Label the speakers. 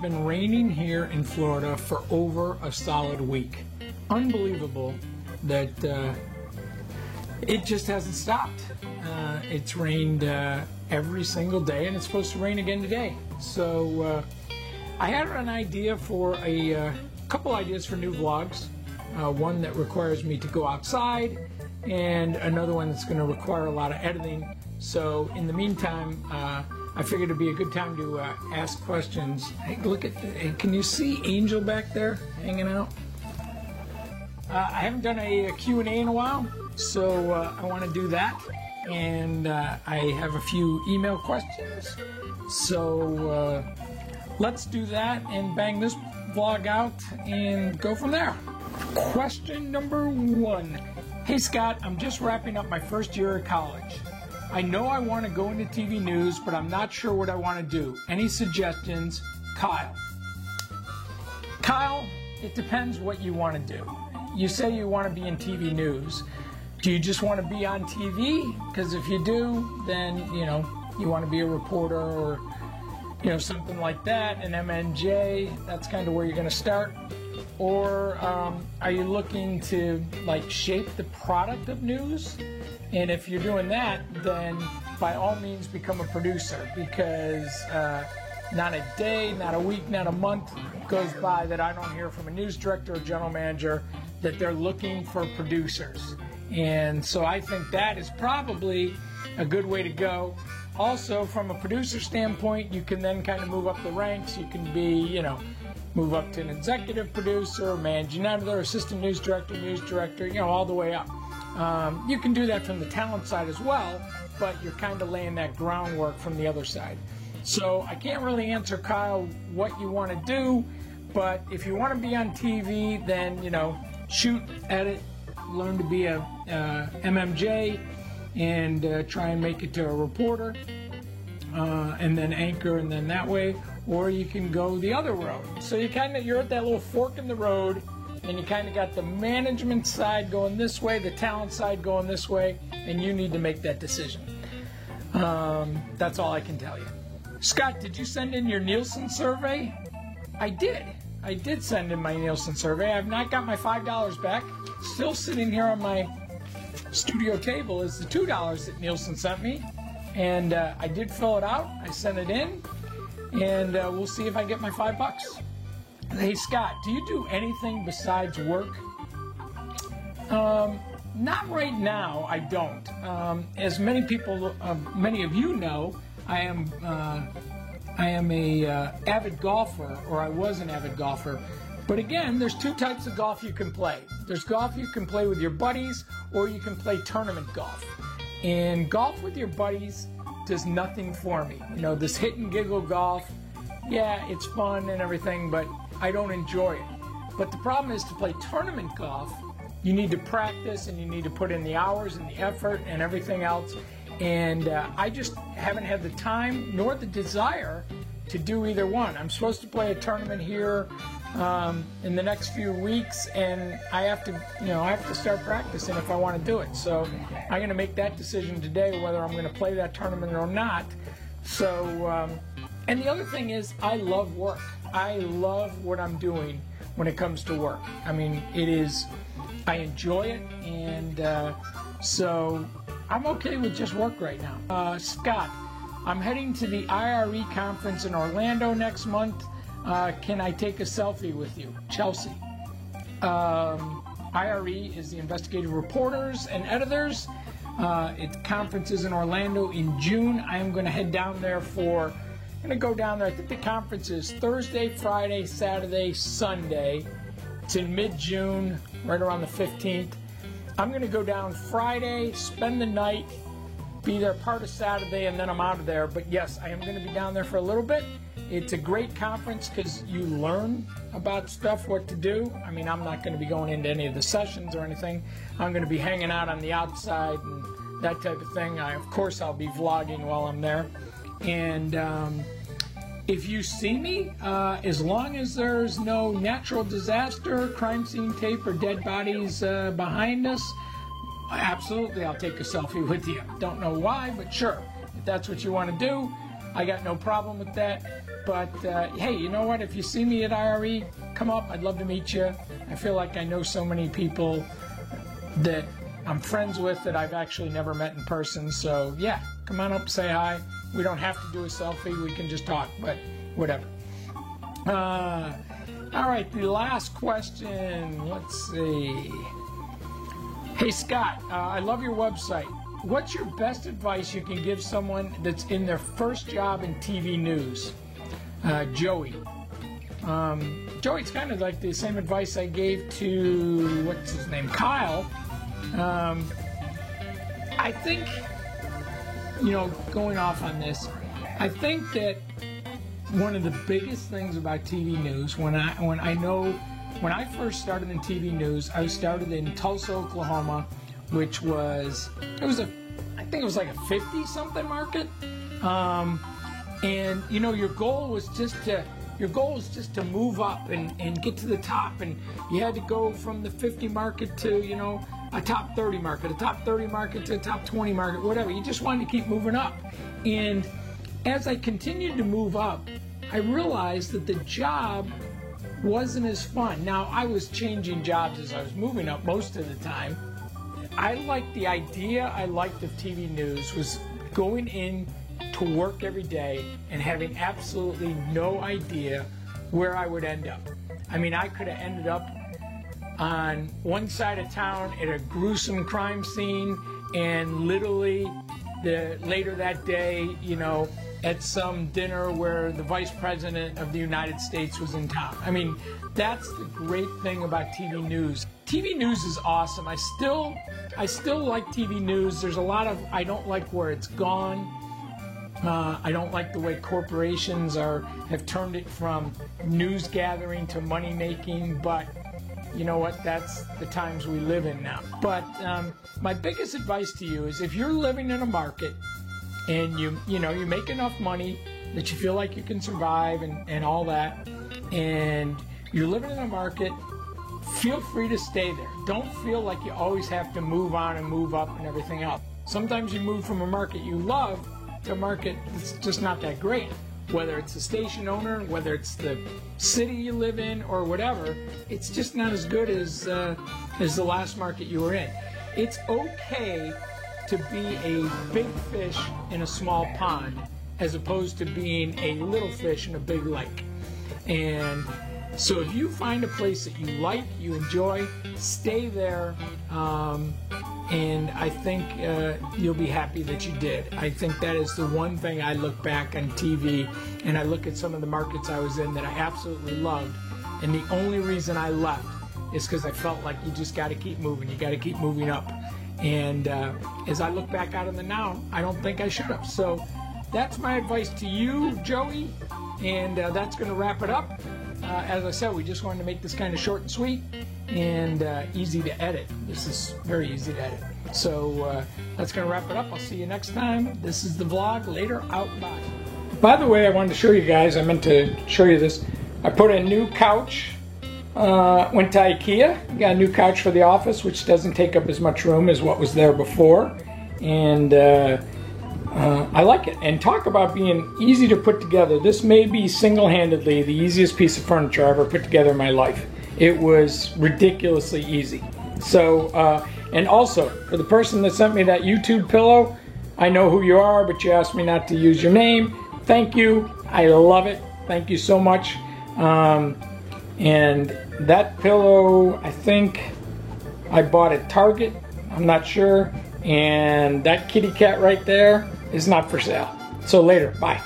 Speaker 1: been raining here in Florida for over a solid week. Unbelievable that it just hasn't stopped. It's rained every single day, and it's supposed to rain again today. So I had an idea for a couple ideas for new vlogs. One that requires me to go outside, and another one that's going to require a lot of editing. So in the meantime, I figured it'd be a good time to ask questions. Hey, look at, can you see Angel back there hanging out? I haven't done a Q&A in a while, so I want to do that. And I have a few email questions. So let's do that and bang this vlog out and go from there. Question number 1. Hey Scott, I'm just wrapping up my first year of college. I know I want to go into TV news, but I'm not sure what I want to do. Any suggestions? Kyle. Kyle, it depends what you want to do. You say you want to be in TV news. Do you just want to be on TV? Because if you do, then, you want to be a reporter or, something like that, an MNJ, that's kind of where you're going to start. Or are you looking to, shape the product of news? And if you're doing that, then by all means become a producer, because not a day, not a week, not a month goes by that I don't hear from a news director or general manager that they're looking for producers. And so I think that is probably a good way to go. Also, from a producer standpoint, you can then kind of move up the ranks. You can be, move up to an executive producer, managing editor, assistant news director, all the way up. You can do that from the talent side as well, but you're kind of laying that groundwork from the other side. So I can't really answer, Kyle, what you want to do, but if you want to be on TV, then, shoot, edit, learn to be a MMJ, and try and make it to a reporter, and then anchor, and then that way. Or you can go the other road. So you're at that little fork in the road, and you kind of got the management side going this way, the talent side going this way, and you need to make that decision. That's all I can tell you. Scott, did you send in your Nielsen survey? I did. I did send in my Nielsen survey. I've not got my $5 back. Still sitting here on my studio table is the $2 that Nielsen sent me. And I did fill it out. I sent it in. And we'll see if I get my $5. Hey Scott, do you do anything besides work? Not right now, I don't. As many of you know, I am a avid golfer, or I was an avid golfer. But again, there's two types of golf you can play. There's golf you can play with your buddies, or you can play tournament golf. And golf with your buddies does nothing for me. This hit and giggle golf, yeah, it's fun and everything, but I don't enjoy it. But the problem is, to play tournament golf, you need to practice and you need to put in the hours and the effort and everything else. And I just haven't had the time nor the desire to do either one. I'm supposed to play a tournament here in the next few weeks, and I have to start practicing if I want to do it. So I'm going to make that decision today, whether I'm going to play that tournament or not. So, and the other thing is, I love work. I love what I'm doing when it comes to work. I mean, I enjoy it, and so I'm okay with just work right now. Scott, I'm heading to the IRE conference in Orlando next month. Can I take a selfie with you? Chelsea. IRE is the Investigative Reporters and Editors. Its conference is in Orlando in June. I am going to head down there I'm going to go down there. I think the conference is Thursday, Friday, Saturday, Sunday. It's in mid-June, right around the 15th. I'm going to go down Friday, spend the night, be there part of Saturday, and then I'm out of there. But yes, I am going to be down there for a little bit. It's a great conference because you learn about stuff, what to do. I mean, I'm not going to be going into any of the sessions or anything. I'm going to be hanging out on the outside and that type of thing. Of course, I'll be vlogging while I'm there. And if you see me, as long as there's no natural disaster, crime scene tape, or dead bodies behind us, absolutely, I'll take a selfie with you. Don't know why, but sure. If that's what you want to do, I got no problem with that. But hey, you know what? If you see me at IRE, come up. I'd love to meet you. I feel like I know so many people that I'm friends with that I've actually never met in person. So yeah, come on up, say hi. We don't have to do a selfie. We can just talk, but whatever. All right, the last question. Let's see. Hey, Scott, I love your website. What's your best advice you can give someone that's in their first job in TV news? Joey. Joey, it's kind of like the same advice I gave to, what's his name, Kyle. I think, you know, going off on this, I think that one of the biggest things about TV news, when I first started in TV news, I started in Tulsa, Oklahoma, which was, I think it was like a 50-something market. And you know, your goal was just to move up and get to the top, and you had to go from the 50 market to, you know, a top 30 market, a top 30 market to a top 20 market, whatever. You just wanted to keep moving up. And as I continued to move up, I realized that the job wasn't as fun. Now, I was changing jobs as I was moving up most of the time. I liked the idea I liked of TV news was going in to work every day and having absolutely no idea where I would end up. I mean, I could have ended up on one side of town at a gruesome crime scene, and literally later that day, you know, at some dinner where the Vice President of the United States was in town. I mean, that's the great thing about TV news. TV news is awesome. I still like TV news. There's a lot of, I don't like where it's gone. I don't like the way corporations have turned it from news gathering to money making, but you know what, that's the times we live in now. But my biggest advice to you is, if you're living in a market and you make enough money that you feel like you can survive and all that, and you're living in a market, feel free to stay there. Don't feel like you always have to move on and move up and everything else. Sometimes you move from a market you love to a market that's just not that great. Whether it's the station owner, whether it's the city you live in, or whatever, it's just not as good as the last market you were in. It's okay to be a big fish in a small pond, as opposed to being a little fish in a big lake. And so if you find a place that you like, you enjoy, stay there, and I think you'll be happy that you did. I think that is the one thing I look back on TV, and I look at some of the markets I was in that I absolutely loved, and the only reason I left is because I felt like you just got to keep moving. You got to keep moving up. And as I look back out in the now, I don't think I should have. So that's my advice to you, Joey, and that's going to wrap it up. As I said, we just wanted to make this kind of short and sweet and easy to edit. This is very easy to edit. So that's going to wrap it up. I'll see you next time. This is the vlog. Later, out. Bye. By the way, I wanted to show you guys, I meant to show you this. I put a new couch. Went to IKEA. Got a new couch for the office, which doesn't take up as much room as what was there before. And I like it. And talk about being easy to put together. This may be single-handedly the easiest piece of furniture I ever put together in my life. It was ridiculously easy. So, and also, for the person that sent me that YouTube pillow, I know who you are, but you asked me not to use your name. Thank you. I love it. Thank you so much. And that pillow, I think I bought at Target. I'm not sure. And that kitty cat right there is not for sale. So later. Bye.